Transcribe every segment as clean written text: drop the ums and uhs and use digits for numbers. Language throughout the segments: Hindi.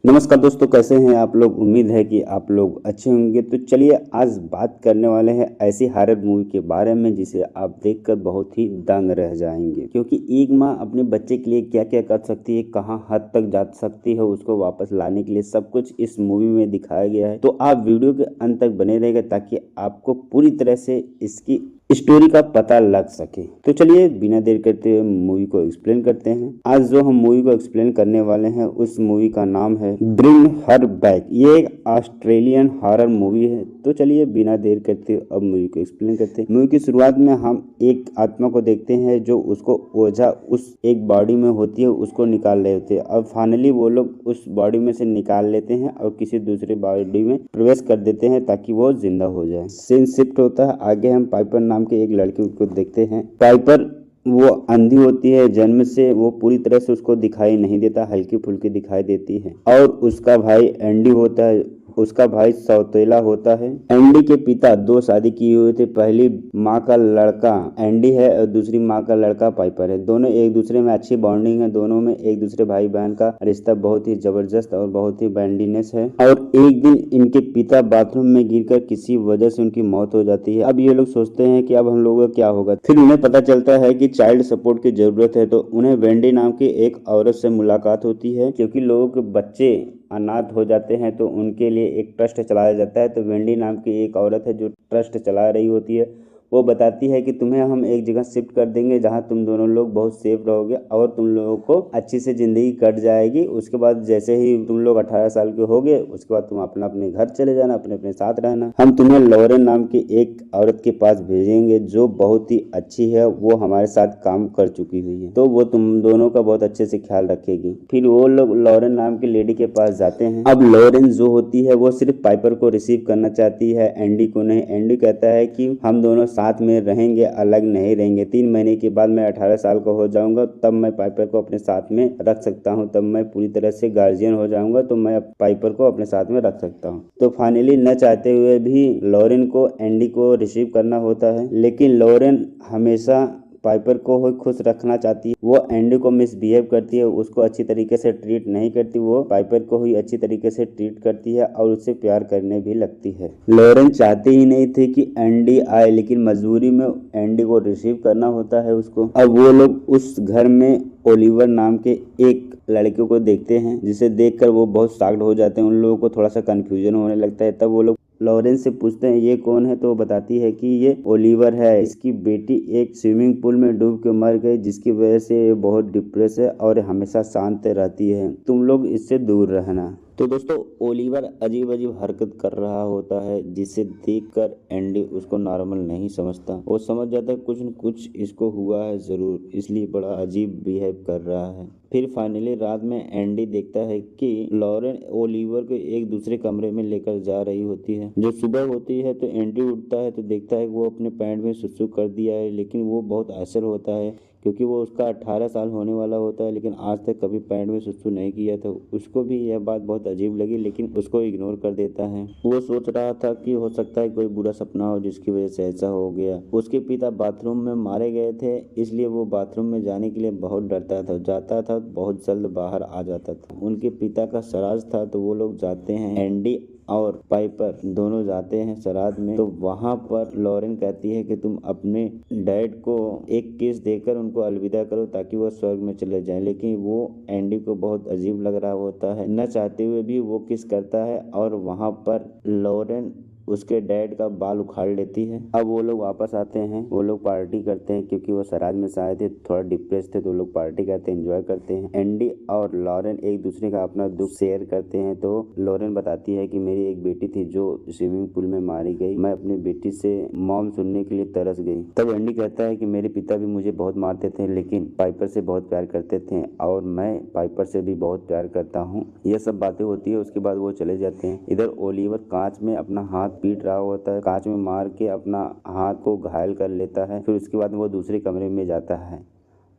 नमस्कार दोस्तों, कैसे हैं आप लोग। उम्मीद है कि आप लोग अच्छे होंगे। तो चलिए आज बात करने वाले हैं ऐसी हॉरर मूवी के बारे में जिसे आप देखकर बहुत ही दंग रह जाएंगे। क्योंकि एक माँ अपने बच्चे के लिए क्या क्या कर सकती है, कहाँ हद तक जा सकती है उसको वापस लाने के लिए, सब कुछ इस मूवी में दिखाया गया है। तो आप वीडियो के अंत तक बने रहेगा ताकि आपको पूरी तरह से इसकी स्टोरी का पता लग सके। तो चलिए बिना देर करते हुए मूवी को एक्सप्लेन करते हैं। आज जो हम मूवी को एक्सप्लेन करने वाले हैं उस मूवी का नाम है ब्रिंग हर बैक। ये एक ऑस्ट्रेलियन हॉरर मूवी है। तो चलिए बिना देर करते हुए अब मूवी को एक्सप्लेन करते हैं। मूवी की शुरुआत में हम एक आत्मा को देखते हैं जो उसको ओझा उस एक बॉडी में होती है उसको निकाल रहे होते हैं। अब फाइनली वो लोग उस बॉडी में से निकाल लेते हैं और किसी दूसरे बॉडी में प्रवेश कर देते हैं ताकि वो जिंदा हो जाए। सीन शिफ्ट होता है। आगे हम पाइपर नाम के एक लड़की को देखते हैं। पाइपर वो अंधी होती है जन्म से, वो पूरी तरह से उसको दिखाई नहीं देता, हल्की फुल्की दिखाई देती है। और उसका भाई एंडी होता है, उसका भाई सौतेला होता है। एंडी के पिता दो शादी किए हुए थे। पहली माँ का लड़का एंडी है और दूसरी माँ का लड़का पाइपर है। दोनों एक दूसरे में अच्छी बॉन्डिंग है। दोनों में एक दूसरे भाई बहन का रिश्ता बहुत ही जबरदस्त और बहुत ही बैंडीनेस है। और एक दिन इनके पिता बाथरूम में गिरकर किसी वजह से उनकी मौत हो जाती है। अब ये लोग सोचते हैं कि अब हम लोगों का क्या होगा। फिर उन्हें पता चलता है कि चाइल्ड सपोर्ट की जरूरत है। तो उन्हें वेंडी नाम की एक औरत से मुलाकात होती है। क्योंकि लोगों के बच्चे अनाथ हो जाते हैं तो उनके लिए एक ट्रस्ट चलाया जाता है। तो वेंडी नाम की एक औरत है जो ट्रस्ट चला रही होती है। वो बताती है कि तुम्हें हम एक जगह शिफ्ट कर देंगे जहां तुम दोनों लोग बहुत सेफ रहोगे और तुम लोगों को अच्छी से जिंदगी कट जाएगी। उसके बाद जैसे ही तुम लोग 18 साल के होगे उसके बाद तुम अपना अपने घर चले जाना, अपने अपने साथ रहना। हम तुम्हें लॉरेन नाम की एक औरत के पास भेजेंगे जो बहुत ही अच्छी है, वो हमारे साथ काम कर चुकी हुई है, तो वो तुम दोनों का बहुत अच्छे से ख्याल रखेगी। फिर वो लोग लॉरेन नाम की लेडी के पास जाते हैं। अब लॉरेन जो होती है वो सिर्फ पाइपर को रिसीव करना चाहती है, एंडी को नहीं। एंडी कहता है कि हम दोनों साथ में रहेंगे, अलग नहीं रहेंगे। 3 महीने के बाद मैं 18 साल का हो जाऊंगा, तब मैं पाइपर को अपने साथ में रख सकता हूं। तब मैं पूरी तरह से गार्जियन हो जाऊंगा तो मैं पाइपर को अपने साथ में रख सकता हूं। तो फाइनली न चाहते हुए भी लॉरेन को एंडी को रिसीव करना होता है। लेकिन लॉरेन हमेशा पाइपर को ही खुश रखना चाहती है। वो एंडी को मिसबिहेव करती है, उसको अच्छी तरीके से ट्रीट नहीं करती। वो पाइपर को ही अच्छी तरीके से ट्रीट करती है और उससे प्यार करने भी लगती है। लॉरेन चाहते ही नहीं थे कि एंडी आए, लेकिन मजबूरी में एंडी को रिसीव करना होता है उसको। अब वो लोग उस घर में ओलिवर नाम के एक लड़के को देखते हैं जिसे देखकर वो बहुत शॉक्ड हो जाते हैं। उन लोगों को थोड़ा सा कंफ्यूजन होने लगता है। तब वो लोग लॉरेन से पूछते हैं ये कौन है। तो वो बताती है कि ये ओलिवर है, इसकी बेटी एक स्विमिंग पूल में डूब के मर गई जिसकी वजह से ये बहुत डिप्रेस है और हमेशा शांत रहती है, तुम लोग इससे दूर रहना। तो दोस्तों ओलिवर अजीब अजीब हरकत कर रहा होता है जिसे देखकर एंडी उसको नॉर्मल नहीं समझता। वो समझ जाता है कुछ न कुछ इसको हुआ है जरूर, इसलिए बड़ा अजीब बिहेव कर रहा है। फिर फाइनली रात में एंडी देखता है कि लॉरेन ओलिवर को एक दूसरे कमरे में लेकर जा रही होती है। जब सुबह होती है तो एंडी उठता है तो देखता है कि वो अपने पैंट में सुसु कर दिया है। लेकिन वो बहुत असर होता है क्योंकि वो उसका 18 साल होने वाला होता है, लेकिन आज तक कभी पैंट में सुसु नहीं किया था। उसको भी यह बात बहुत अजीब लगी लेकिन उसको इग्नोर कर देता है। वो सोच रहा था कि हो सकता है कोई बुरा सपना हो जिसकी वजह से ऐसा हो गया। उसके पिता बाथरूम में मारे गए थे, इसलिए वो बाथरूम में जाने के लिए बहुत डरता था। जाता था बहुत जल्द बाहर आ जाता था। उनके पिता का श्राद्ध था तो वो लोग जाते हैं, एंडी और पाइपर दोनों जाते हैं श्राद्ध में। तो वहां पर लॉरेन कहती है कि तुम अपने डैड को एक किस देकर उनको अलविदा करो ताकि वो स्वर्ग में चले जाएं। लेकिन वो एंडी को बहुत अजीब लग रहा होता है, न चाहते हुए भी वो किस करता है और वहां पर लॉरेन उसके डैड का बाल उखाड़ लेती है। अब वो लोग वापस आते हैं, वो लोग पार्टी करते हैं क्योंकि वो श्राद्ध में से आए थे, थोड़ा डिप्रेस थे, तो लोग पार्टी करते हैं, एंजॉय करते हैं। एंडी और लॉरेन एक दूसरे का अपना दुख शेयर करते हैं। तो लॉरेन बताती है कि मेरी एक बेटी थी जो स्विमिंग पूल में मारी गई, मैं अपनी बेटी से मॉम सुनने के लिए तरस गई। तब एंडी कहता है कि मेरे पिता भी मुझे बहुत मारते थे लेकिन पाइपर से बहुत प्यार करते थे और मैं पाइपर से भी बहुत प्यार करता हूँ। यह सब बातें होती है। उसके बाद वो चले जाते हैं। इधर ओलिवर कांच में अपना हाथ पीट रहा होता है, कांच में मार के अपना हाथ को घायल कर लेता है। फिर उसके बाद वो दूसरे कमरे में जाता है।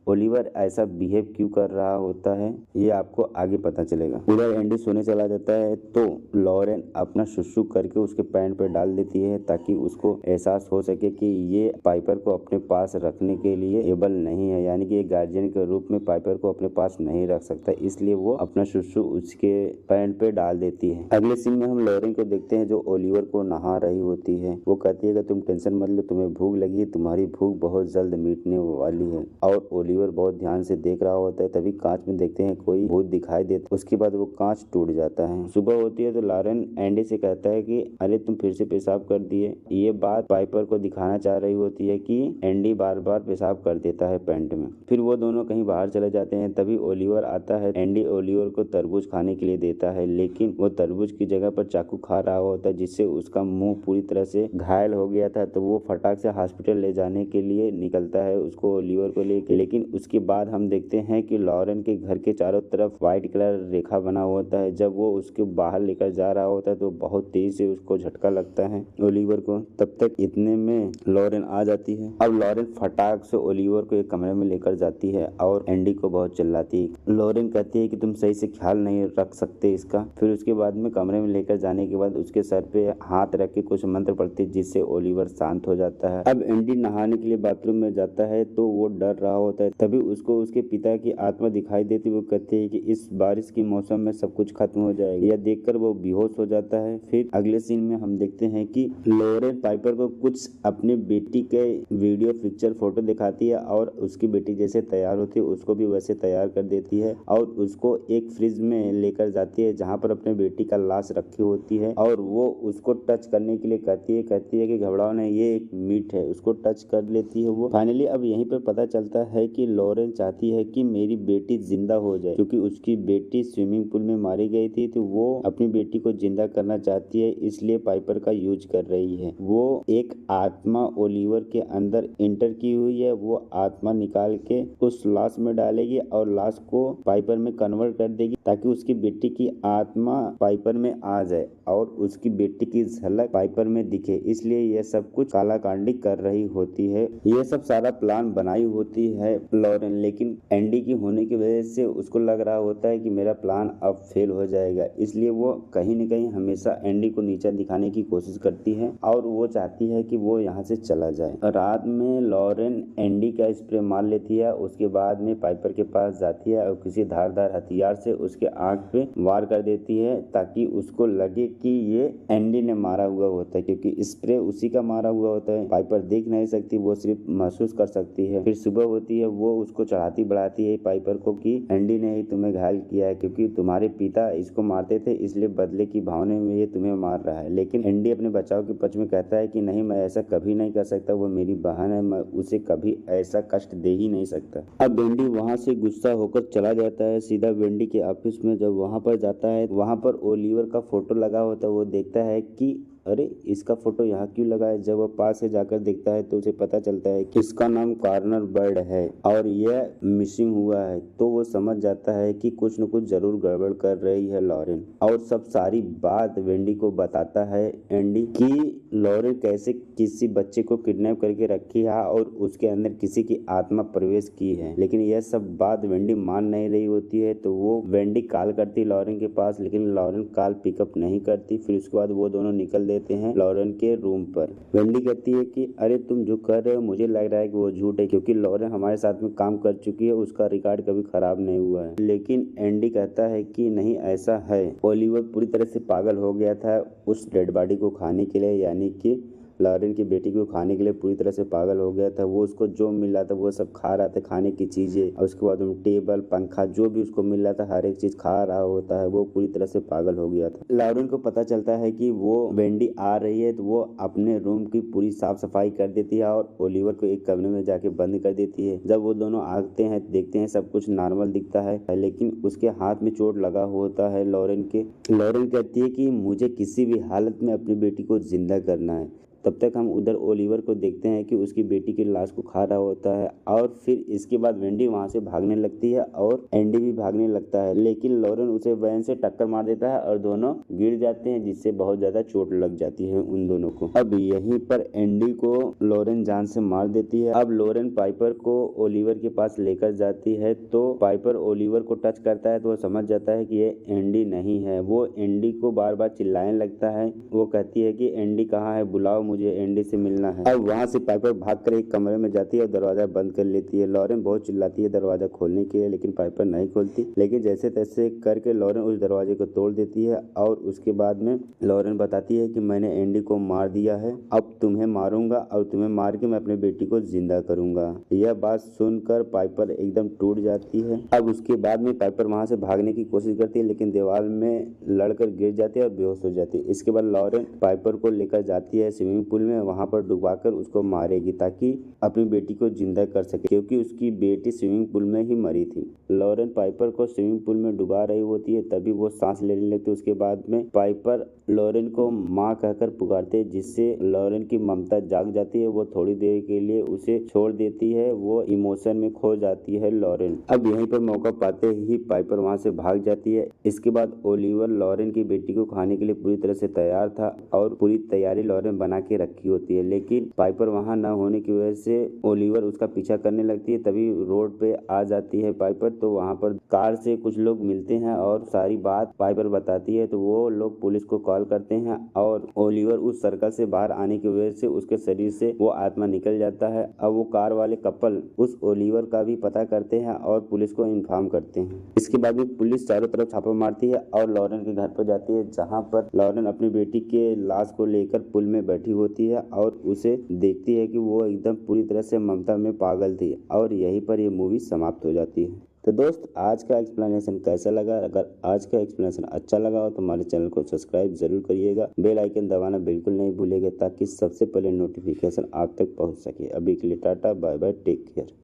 ओलिवर ऐसा बिहेव क्यों कर रहा होता है ये आपको आगे पता चलेगा। उधर एंडी सोने चला जाता है तो लॉरेन अपना शुशु करके उसके पैंट पर डाल देती है ताकि उसको एहसास हो सके कि ये पाइपर को अपने पास रखने के लिए एबल नहीं है, यानी कि एक गार्जियन के रूप में पाइपर को अपने पास नहीं रख सकता, इसलिए वो अपना शुशु उसके पैंट पे डाल देती है। अगले सीन में हम लॉरेन को देखते हैं जो ओलिवर को नहा रही होती है। वो कहती है कि तुम टेंशन मत लो, तुम्हें भूख लगी है, तुम्हारी भूख बहुत जल्द मिटने वाली है। और ओलिवर बहुत ध्यान से देख रहा होता है, तभी कांच में देखते हैं कोई भूत दिखाई देता। उसके बाद वो कांच टूट जाता है। सुबह होती है तो लॉरेन एंडी से कहता है कि अरे तुम फिर से पेशाब कर दिए। ये बात पाइपर को दिखाना चाह रही होती है कि एंडी बार बार पेशाब कर देता है पैंट में। फिर वो दोनों कहीं बाहर चले जाते हैं, तभी ओलिवर आता है। एंडी ओलिवर को तरबूज खाने के लिए देता है, लेकिन वो तरबूज की जगह पर चाकू खा रहा होता है, जिससे उसका मुंह पूरी तरह से घायल हो गया था। तो वो फटाक से हॉस्पिटल ले जाने के लिए निकलता है उसको ओलिवर को लेकर। लेकिन उसके बाद हम देखते हैं कि लॉरेन के घर के चारों तरफ व्हाइट कलर रेखा बना होता है। जब वो उसके बाहर लेकर जा रहा होता है तो बहुत तेज से उसको झटका लगता है ओलिवर को। तब तक इतने में लॉरेन आ जाती है। अब लॉरेन फटाक से ओलिवर को एक कमरे में लेकर जाती है और एंडी को बहुत चिल्लाती है। लॉरेन कहती है कि तुम सही से ख्याल नहीं रख सकते इसका। फिर उसके बाद में कमरे में लेकर जाने के बाद उसके सर पे हाथ रख के कुछ मंत्र पढ़ती है, जिससे ओलिवर शांत हो जाता है। अब एंडी नहाने के लिए बाथरूम में जाता है तो वो डर रहा होता है। तभी उसको उसके पिता की आत्मा दिखाई देती। वो कहती है कि इस बारिश के मौसम में सब कुछ खत्म हो जाएगा। यह देखकर वो बेहोश हो जाता है। फिर अगले सीन में हम देखते हैं कि लॉरेन पाइपर को कुछ अपनी बेटी के वीडियो पिक्चर फोटो दिखाती है और उसकी बेटी जैसे तैयार होती है उसको भी वैसे तैयार कर देती है और उसको एक फ्रिज में लेकर जाती है जहाँ पर अपने बेटी का लाश रखी होती है और वो उसको टच करने के लिए कहती है कि घबराओ नहीं, ये एक मीट है। उसको टच कर लेती है वो। फाइनली अब यहीं पर पता चलता है कि लॉरेन चाहती है कि मेरी बेटी जिंदा हो जाए, क्योंकि उसकी बेटी स्विमिंग पूल में मारी गई थी तो वो अपनी बेटी को जिंदा करना चाहती है, इसलिए पाइपर का यूज कर रही है। वो एक आत्मा ओलिवर के अंदर एंटर की हुई है। वो आत्मा निकाल के उस लाश में डालेगी और लाश को पाइपर में कन्वर्ट कर देगी ताकि उसकी बेटी की आत्मा पाइपर में आ जाए और उसकी बेटी की झलक पाइपर में दिखे। इसलिए यह सब कुछ कालाकांडी कर रही होती है। यह सब सारा प्लान बनाई होती है लॉरेन, लेकिन एंडी की होने की वजह से उसको लग रहा होता है कि मेरा प्लान अब फेल हो जाएगा। इसलिए वो कहीं न कहीं हमेशा एंडी को नीचा दिखाने की कोशिश करती है और वो चाहती है कि वो यहाँ से चला जाए। रात में लॉरेन एंडी का स्प्रे मार लेती है। उसके बाद में पाइपर के पास जाती है और किसी धारदार हथियार से उसके आंख पे वार कर देती है ताकि उसको लगे कि ये एंडी ने मारा हुआ होता है, क्योंकि स्प्रे उसी का मारा हुआ होता है। पाइपर देख नहीं सकती, वो सिर्फ महसूस कर सकती है। फिर सुबह होती है, वो उसको चढ़ाती बढ़ाती है पाइपर को कि एंडी ने ही तुम्हें घायल किया है, क्योंकि तुम्हारे पिता इसको मारते थे, इसलिए बदले की भावना में ये तुम्हें मार रहा है। लेकिन एंडी अपने बचाव के पक्ष में कहता है कि नहीं, मैं ऐसा कभी नहीं कर सकता, वो मेरी बहन है, मैं उसे कभी ऐसा कष्ट दे ही नहीं सकता। अब वेंडी वहाँ से गुस्सा होकर चला जाता है सीधा वेंडी के ऑफिस में। जब वहाँ पर जाता है, वहाँ पर ओलिवर का फोटो लगा होता है। वो देखता है कि अरे इसका फोटो यहाँ क्यों लगा है। जब वो पास से जाकर देखता है तो उसे पता चलता है कि इसका नाम कॉर्नर बर्ड है और यह मिसिंग हुआ है। तो वो समझ जाता है कि कुछ न कुछ जरूर गड़बड़ कर रही है लॉरेन, और सब सारी बात वेंडी को बताता है एंडी कि लॉरेन कैसे किसी बच्चे को किडनैप करके रखी है और उसके अंदर किसी की आत्मा प्रवेश की है। लेकिन यह सब बात वेंडी मान नहीं रही होती है। तो वो वेंडी कॉल करती है लॉरेन के पास, लेकिन लॉरेन कॉल पिकअप नहीं करती। फिर उसके बाद वो दोनों निकल देते हैं लॉरेन के रूम पर। वेंडी कहती है कि अरे तुम जो कर रहे हो मुझे लग रहा है कि वो झूठ है, क्योंकि लॉरेन हमारे साथ में काम कर चुकी है, उसका रिकॉर्ड कभी खराब नहीं हुआ है। लेकिन एंडी कहता है कि नहीं, ऐसा है। ओलिवर पूरी तरह से पागल हो गया था उस डेड बॉडी को खाने के लिए, यानी कि लॉरेन की बेटी को खाने के लिए पूरी तरह से पागल हो गया था। वो उसको जो मिल रहा था वो सब खा रहा था, खाने की चीजें, और उसके बाद टेबल पंखा जो भी उसको मिल रहा था हर एक चीज खा रहा होता है। वो पूरी तरह से पागल हो गया था। लॉरेन को पता चलता है कि वो वेंडी आ रही है, तो वो अपने रूम की पूरी साफ सफाई कर देती है और ओलिवर को एक कमरे में जाके बंद कर देती है। जब वो दोनों आते हैं देखते हैं सब कुछ नॉर्मल दिखता है, लेकिन उसके हाथ में चोट लगा होता है लॉरेन के। लॉरेन कहती है कि मुझे किसी भी हालत में अपनी बेटी को जिंदा करना है। तब तक हम उधर ओलिवर को देखते हैं कि उसकी बेटी की लाश को खा रहा होता है और फिर इसके बाद वेंडी वहाँ से भागने लगती है और एंडी भी भागने लगता है, लेकिन लॉरेन उसे वैन से टक्कर मार देता है और दोनों गिर जाते हैं, जिससे बहुत ज्यादा चोट लग जाती है उन दोनों को। अब यहीं पर एंडी को लॉरेन जान से मार देती है। अब लॉरेन पाइपर को ओलिवर के पास लेकर जाती है तो पाइपर ओलिवर को टच करता है तो वो समझ जाता है कि ये एंडी नहीं है। वो एंडी को बार बार चिल्लाने लगता है। वो कहती है कि एंडी कहाँ है, बुलाओ मुझे, एंडी से मिलना है। अब वहाँ से पाइपर भागकर एक कमरे में जाती है और दरवाजा बंद कर लेती है। लॉरेन बहुत चिल्लाती है दरवाजा खोलने के लिए, लेकिन पाइपर नहीं खोलती। लेकिन जैसे तैसे करके लॉरेन उस दरवाजे को तोड़ देती है और उसके बाद में लॉरेन बताती है कि मैंने एंडी को मार दिया है, अब तुम्हें मारूंगा और तुम्हें मार के मैं अपनी बेटी को जिंदा करूंगा। यह बात सुनकर पाइपर एकदम टूट जाती है। अब उसके बाद में पाइपर वहां से भागने की कोशिश करती है, लेकिन दीवार में लड़कर गिर जाती है और बेहोश हो जाती है। इसके बाद लॉरेन पाइपर को लेकर जाती है स्विमिंग पूल में, वहां पर डुबाकर उसको मारेगी ताकि अपनी बेटी को जिंदा कर सके, क्योंकि उसकी बेटी स्विमिंग पूल में ही मरी थी। लॉरेन पाइपर को स्विमिंग पूल में डुबा रही होती है, तभी वो सांस लेने लगती है। उसके बाद में पाइपर लॉरेन को माँ कहकर पुकारते हैं, जिससे लॉरेन की ममता जाग जाती है। वो थोड़ी देर के लिए उसे छोड़ देती है, वो इमोशन में खो जाती है लॉरेन। अब यहीं पर मौका पाते ही पाइपर वहां से भाग जाती है। इसके बाद ओलिवर लॉरेन की बेटी को खाने के लिए पूरी तरह से तैयार था और पूरी तैयारी लॉरेन बना के रखी होती है, लेकिन पाइपर वहां न होने की वजह से ओलिवर उसका पीछा करने लगती है। तभी रोड पे आ जाती है पाइपर, तो वहां पर कार से कुछ लोग मिलते हैं और सारी बात पाइपर बताती है। तो वो लोग पुलिस को कॉल करते हैं और ओलिवर उस सर्कल से बाहर आने की वजह से उसके शरीर से वो आत्मा निकल जाता है। अब वो कार वाले कपल उस ओलिवर का भी पता करते हैं और पुलिस को इन्फॉर्म करते हैं। इसके बाद में पुलिस चारों तरफ छापा मारती है और लॉरेन के घर पर जाती है, जहां पर लॉरेन अपनी बेटी के लाश को लेकर पुल में बैठी होती है और उसे देखती है कि वो एकदम पूरी तरह से ममता में पागल थी। और यहीं पर ये मूवी समाप्त हो जाती है। तो दोस्त, आज का एक्सप्लेनेशन कैसा लगा? अगर आज का एक्सप्लेनेशन अच्छा लगा हो तो हमारे चैनल को सब्सक्राइब जरूर करिएगा, बेल आइकन दबाना बिल्कुल नहीं भूलिएगा ताकि सबसे पहले नोटिफिकेशन आप तक पहुंच सके। अभी के लिए tata, bye bye, take care.